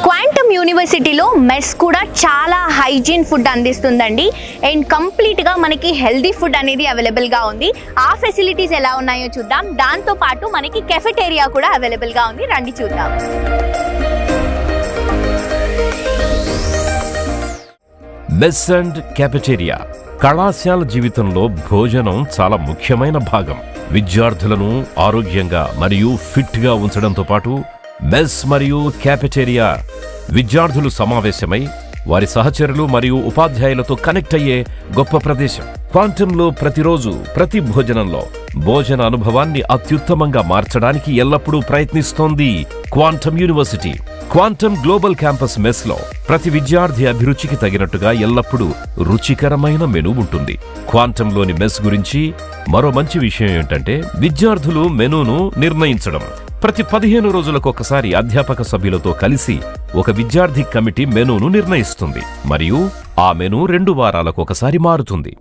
Quantum యూనివర్సిటీలో mess కూడా చాలా హైజీన్ ఫుడ్ అందిస్తుందండి. అండ్ కంప్లీట్గా మనకి హెల్దీ ఫుడ్ అనేది అవైలబుల్గా ఉంది. ఆ ఫెసిలిటీస్ ఎలా ఉన్నాయో చూద్దాం. దాంతో పాటు మనకి కెఫెటేరియా కూడా అవైలబుల్గా ఉంది. రండి చూద్దాం. మెస్ అండ్ కెఫెటేరియా కళాశాల జీవితంలో భోజనం చాలా ముఖ్యమైన భాగం. విద్యార్థులను ఆరోగ్యంగా మరియు ఫిట్గా ఉంచడంతో పాటు మెస్ మరియు కెఫెటేరియా విద్యార్థులు సమావేశమై వారి సహచరులు మరియు ఉపాధ్యాయులతో కనెక్ట్ అయ్యే గొప్ప ప్రదేశం. క్వాంటంలో ప్రతిరోజు ప్రతి భోజనంలో భోజన అనుభవాన్ని అత్యుత్తమంగా మార్చడానికి ఎల్లప్పుడూ ప్రయత్నిస్తోంది quantum university. Quantum global campus mess లో ప్రతి విద్యార్థి అభిరుచికి తగినట్టుగా ఎల్లప్పుడూ రుచికరమైన మెనూ ఉంటుంది. క్వాంటంలోని మెస్ గురించి మరో మంచి విషయం ఏంటంటే విద్యార్థులు మెనూను నిర్ణయించడం. ప్రతి 15 రోజులకొకసారి అధ్యాపక సభ్యులతో కలిసి ఒక విద్యార్థి కమిటీ మెనూను నిర్ణయిస్తుంది మరియు ఆ మెనూ 2 వారాలకొకసారి మారుతుంది.